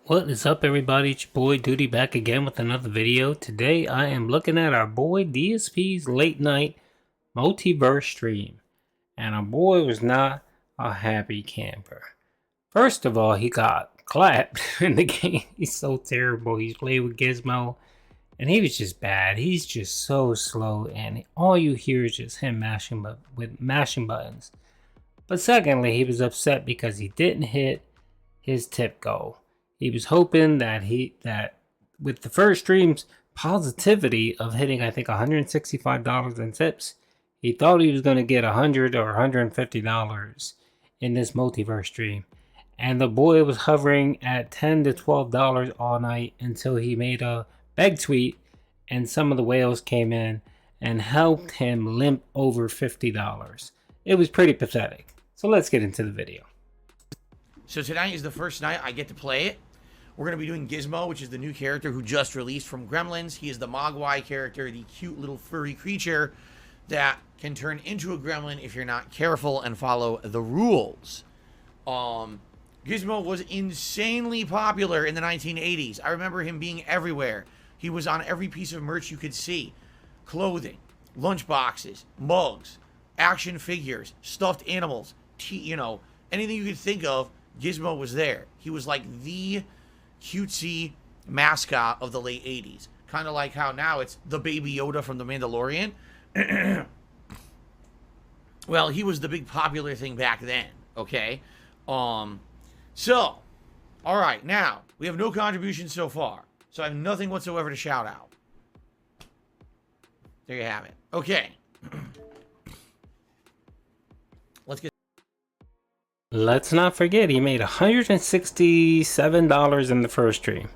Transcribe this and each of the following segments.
What is up, everybody? It's your boy Duty back again with another video. Today I am looking at our boy DSP's late night multiverse stream, and our boy was not a happy camper. First of all, he got clapped in the game. He's so terrible. He's played with Gizmo and he was just bad. He's just so slow, and all you hear is just him mashing buttons. But secondly, he was upset because he didn't hit his tip goal. He was hoping that with the first stream's positivity of hitting, I think, $165 in tips, he thought he was going to get $100 or $150 in this multiverse stream. And the boy was hovering at $10 to $12 all night until he made a beg tweet, and some of the whales came in and helped him limp over $50. It was pretty pathetic. So let's get into the video. So tonight is the first night I get to play it. We're going to be doing Gizmo, which is the new character who just released from Gremlins. He is the Mogwai character, the cute little furry creature that can turn into a gremlin if you're not careful and follow the rules. Gizmo was insanely popular in the 1980s. I remember him being everywhere. He was on every piece of merch you could see. Clothing, lunch boxes, mugs, action figures, stuffed animals, anything you could think of, Gizmo was there. He was like the cutesy mascot of the late 80s. Kind of like how now it's the Baby Yoda from The Mandalorian. Well, he was the big popular thing back then, okay? So, all right, now, we have no contributions so far. So I have nothing whatsoever to shout out. There you have it. Okay. Let's not forget, he made $167 in the first stream.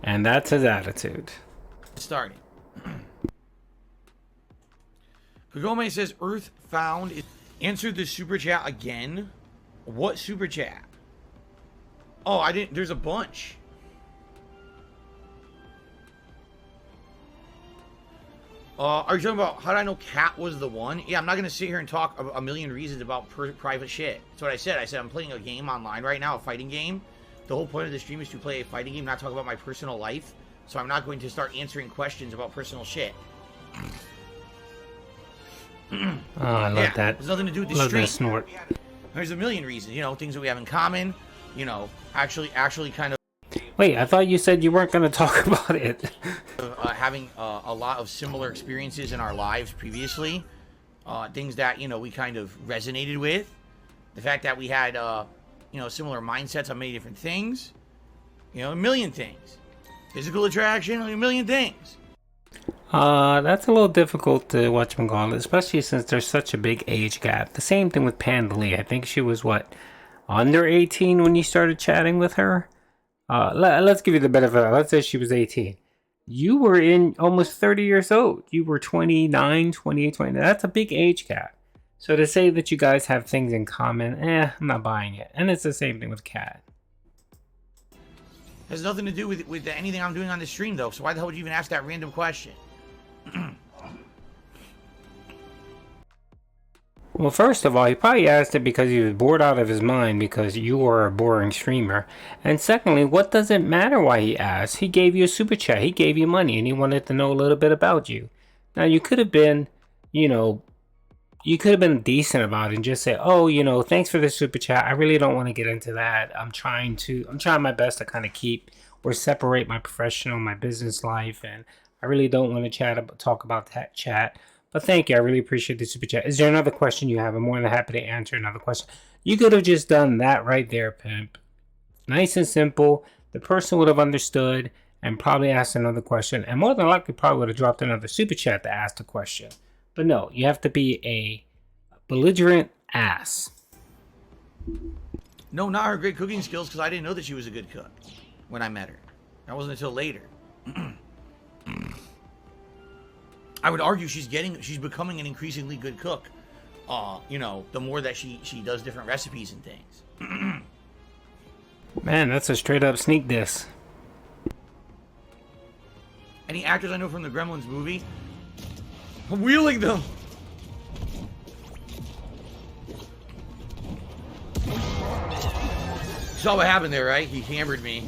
And that's his attitude. Starting. Kagome says Earth found. Answered the super chat again. What super chat? Oh, I didn't. There's a bunch. Are you talking about how did I know Cat was the one? Yeah, I'm not going to sit here and talk a million reasons about private shit. That's what I said. I said I'm playing a game online right now, a fighting game. The whole point of the stream is to play a fighting game, not talk about my personal life. So I'm not going to start answering questions about personal shit. Oh, I love that. There's nothing to do with the love stream. That snort. There's a million reasons, things that we have in common, actually kind of. Wait, I thought you said you weren't going to talk about it. Having a lot of similar experiences in our lives previously, things that we kind of resonated with, the fact that we had similar mindsets on many different things, a million things, physical attraction, a million things. That's a little difficult to watch Bengal, especially since there's such a big age gap. The same thing with Panda Lee. I think she was under 18 when you started chatting with her. Let's give you the benefit. Let's say she was 18. You were in almost 30 years old. You were 29, 28, 20. That's a big age gap. So to say that you guys have things in common, I'm not buying it. And it's the same thing with Kat. Has nothing to do with anything I'm doing on the stream, though. So why the hell would you even ask that random question? Well, first of all, he probably asked it because he was bored out of his mind because you were a boring streamer. And secondly, what does it matter why he asked? He gave you a super chat. He gave you money and he wanted to know a little bit about you. Now, you could have been, you could have been decent about it and just say, oh, thanks for the super chat. I really don't want to get into that. I'm trying my best to kind of keep or separate my professional, my business life. And I really don't want to talk about that chat. But thank you. I really appreciate the super chat. Is there another question you have? I'm more than happy to answer another question. You could have just done that right there, pimp. Nice and simple. The person would have understood and probably asked another question. And more than likely probably would have dropped another super chat to ask the question. But no, you have to be a belligerent ass. No, not her great cooking skills, because I didn't know that she was a good cook when I met her. That wasn't until later. I would argue she's becoming an increasingly good cook. The more that she does different recipes and things. Man, that's a straight up sneak diss. Any actors I know from the Gremlins movie? I'm wheeling them. Saw what happened there, right? He hammered me.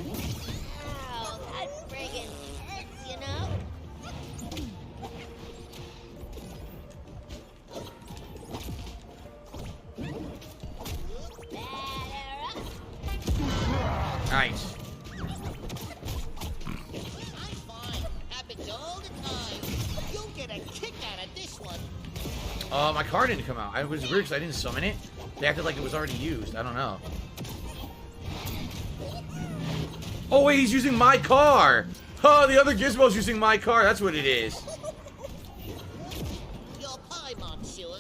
Nice. I'm fine. Happens all the time. You'll get a kick out of this one. My card didn't come out. It was weird because I didn't summon it. They acted like it was already used. I don't know. Oh, wait, he's using my car. Oh, the other Gizmo's using my car. That's what it is. Your pie, monsieur.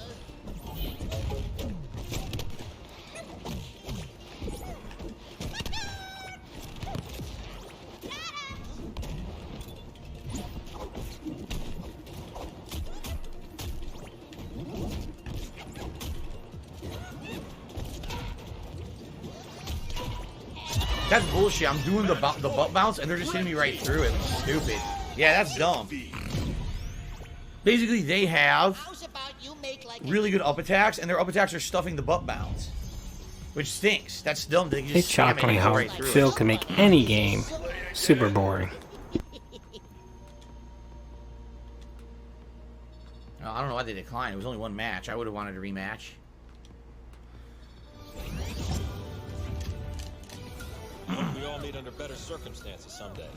That's bullshit. I'm doing the butt bounce, and they're just hitting me right through it. Stupid. Yeah, that's dumb. Basically, they have How's about you make like really good up attacks, and their up attacks are stuffing the butt bounce. Which stinks. That's dumb. They It's just spam it and shocking go how right through Phil it. can make any game super boring. I don't know why they declined. It was only one match. I would have wanted a rematch. We all meet under better circumstances someday.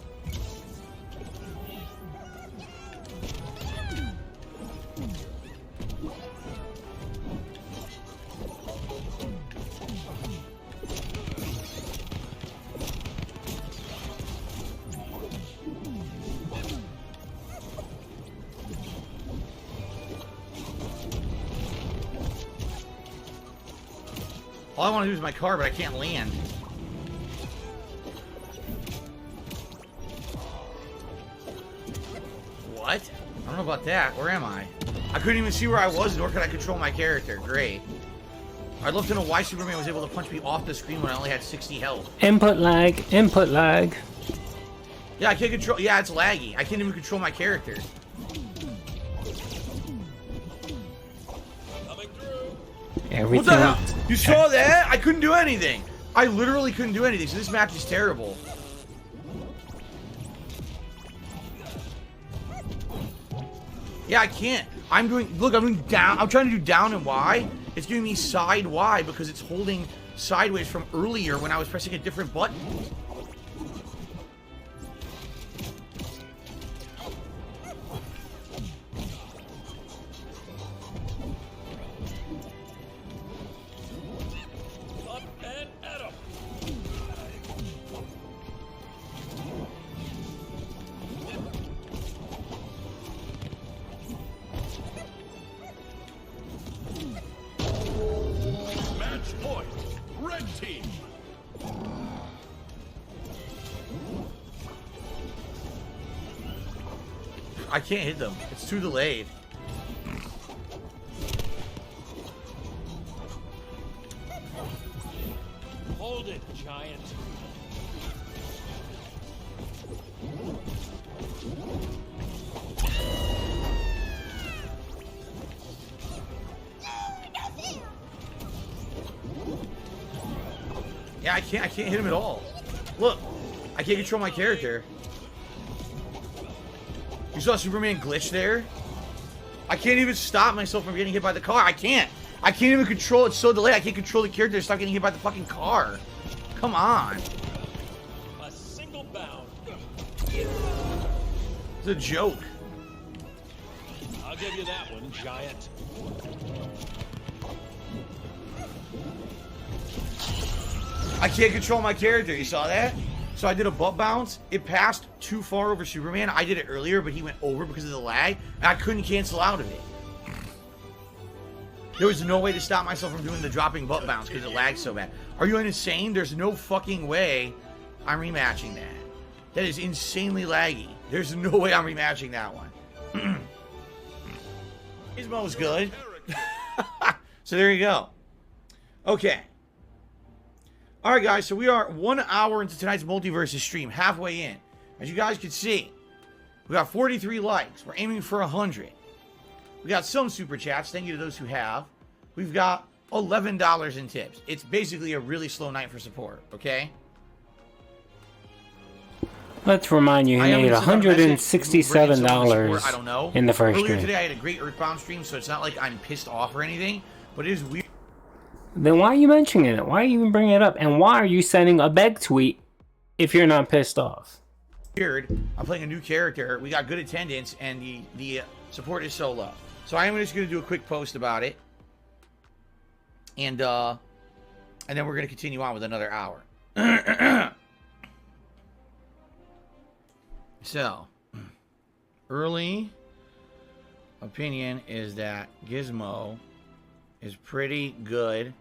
All I want to do is my car, but I can't land. What? I don't know about that. Where am I? I couldn't even see where I was, nor could I control my character. Great. I'd love to know why Superman was able to punch me off the screen when I only had 60 health. Input lag, input lag. Yeah, I can't control. Yeah, it's laggy. I can't even control my character. Coming through. Everything. What the hell? You saw that? I couldn't do anything. I literally couldn't do anything. So this match is terrible. Yeah, I can't. I'm doing. Look, I'm doing down. I'm trying to do down and Y. It's giving me side Y because it's holding sideways from earlier when I was pressing a different button. Up and at 'em. Match point. Red team. I can't hit them. It's too delayed. Hold it, giant. Yeah, I can't hit him at all. Look, I can't control my character. You saw Superman glitch there? I can't even stop myself from getting hit by the car. I can't even control it. It's so delayed. I can't control the character to stop getting hit by the fucking car. Come on. A single bound. It's a joke. I'll give you that one, giant. I can't control my character. You saw that? So I did a butt bounce. It passed too far over Superman. I did it earlier, but he went over because of the lag, and I couldn't cancel out of it. There was no way to stop myself from doing the dropping butt bounce because it lagged so bad. Are you insane? There's no fucking way I'm rematching that. That is insanely laggy. There's no way I'm rematching that one. Gizmo's good. So there you go. Okay. Alright guys, so we are 1 hour into tonight's MultiVersus stream, halfway in. As you guys can see, we got 43 likes. We're aiming for 100. We got some super chats, thank you to those who have. We've got $11 in tips. It's basically a really slow night for support, okay? Let's remind you, he made $167 I don't know. in the first Earlier stream. today I had a great Earthbound stream, so it's not like I'm pissed off or anything, but it is weird. Then why are you mentioning it? Why are you even bringing it up? And why are you sending a beg tweet if you're not pissed off. Weird. I'm playing a new character. We got good attendance, and the support is so low. So I am just going to do a quick post about it, and then we're going to continue on with another hour. So, early opinion is that Gizmo is pretty good,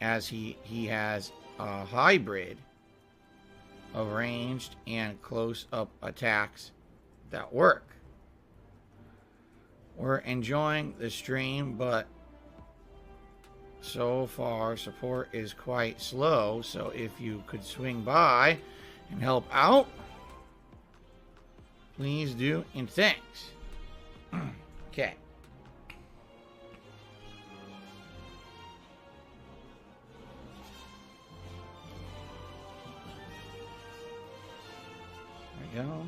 as he has a hybrid of ranged and close-up attacks that work. We're enjoying the stream, but so far support is quite slow, so if you could swing by and help out, please do, and thanks. Okay. There we go.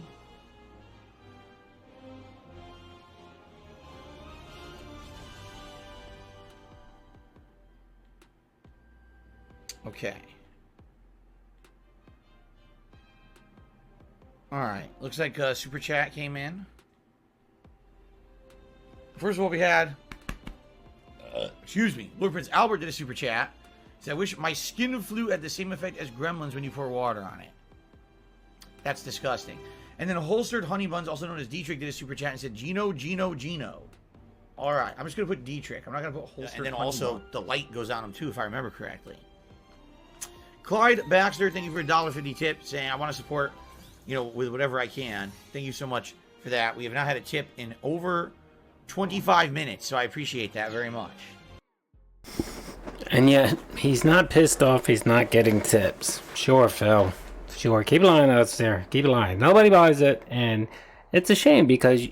Okay. All right. Looks like super chat came in. First of all, we had, excuse me, Lord Prince Albert did a super chat. He said, I wish my skin flu had the same effect as Gremlins when you pour water on it. That's disgusting. And then Holstered Honey Buns, also known as D-Trick, did a super chat and said, Gino. All right. I'm just going to put D-Trick. I'm not going to put Holstered And then Honey also, Bun. The light goes on them too, if I remember correctly. Clyde Baxter, thank you for a $1.50 tip, saying I want to support, with whatever I can. Thank you so much for that. We have not had a tip in over 25 minutes, so I appreciate that very much. And yet, he's not pissed off, he's not getting tips. Sure, Phil. Sure, keep lying out there. Keep lying. Nobody buys it, and it's a shame because,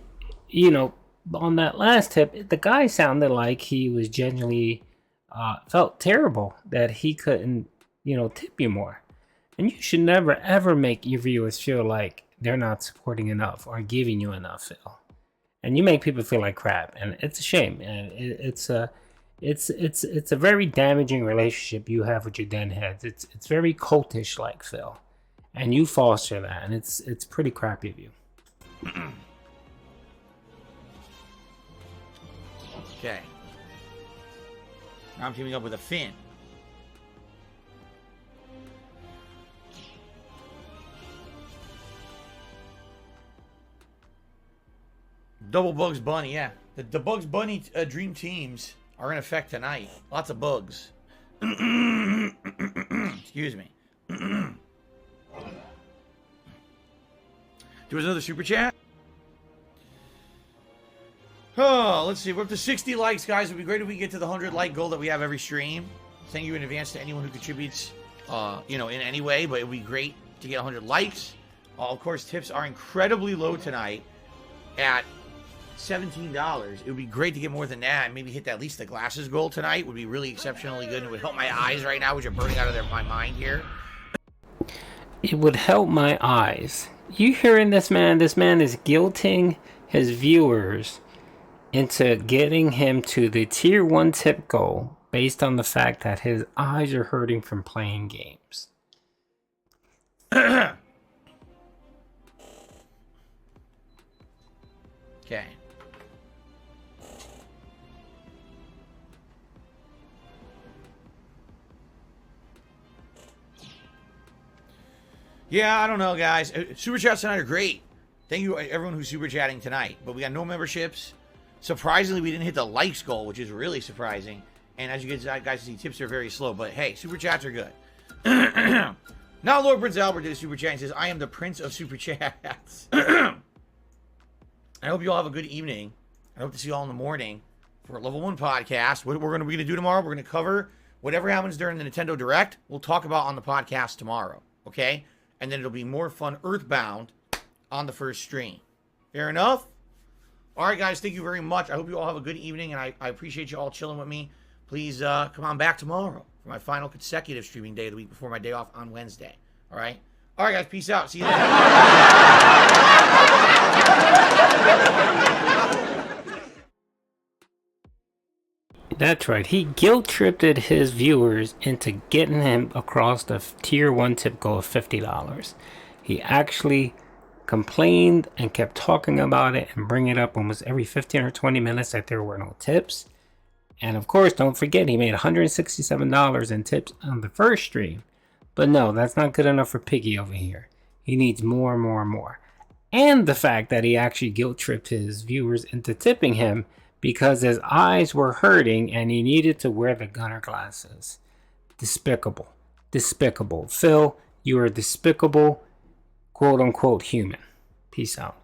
on that last tip, the guy sounded like he was genuinely felt terrible that he couldn't, tip you more. And you should never, ever make your viewers feel like they're not supporting enough or giving you enough, Phil. And you make people feel like crap, and it's a shame. And it's a very damaging relationship you have with your den heads. It's very cultish, like Phil, and you foster that, and it's pretty crappy of you. Okay. Now I'm teaming up with a Finn. Double Bugs Bunny, yeah. The Bugs Bunny Dream Teams are in effect tonight. Lots of bugs. Excuse me. There was another super chat. Oh, let's see. We're up to 60 likes, guys. It would be great if we get to the 100 like goal that we have every stream. Thank you in advance to anyone who contributes, in any way. But it would be great to get 100 likes. Of course, tips are incredibly low tonight at $17. It would be great to get more than that and maybe hit at least the glasses goal tonight. Would be really exceptionally good. It would help my eyes right now, which are burning out of my mind here. It would help my eyes. You hearing this man? This man is guilting his viewers into getting him to the tier 1 tip goal based on the fact that his eyes are hurting from playing games. Okay. Yeah, I don't know, guys. Super chats tonight are great. Thank you, everyone who's super chatting tonight. But we got no memberships. Surprisingly, we didn't hit the likes goal, which is really surprising. And as you guys see, tips are very slow. But hey, super chats are good. Now, Lord Prince Albert did a super chat and says, I am the prince of super chats. I hope you all have a good evening. I hope to see you all in the morning for a Level 1 podcast. What we're going to do tomorrow, we're going to cover whatever happens during the Nintendo Direct. We'll talk about on the podcast tomorrow. Okay? And then it'll be more fun Earthbound on the first stream. Fair enough? All right, guys. Thank you very much. I hope you all have a good evening, and I appreciate you all chilling with me. Please come on back tomorrow for my final consecutive streaming day of the week before my day off on Wednesday. All right? All right, guys. Peace out. See you later. That's right. He guilt-tripped his viewers into getting him across the tier 1 tip goal of $50. He actually complained and kept talking about it and bringing it up almost every 15 or 20 minutes that there were no tips. And of course, don't forget, he made $167 in tips on the first stream. But no, that's not good enough for Piggy over here. He needs more and more and more. And the fact that he actually guilt-tripped his viewers into tipping him because his eyes were hurting and he needed to wear the gunner glasses. Despicable. Despicable. Phil, you are a despicable, quote-unquote, human. Peace out.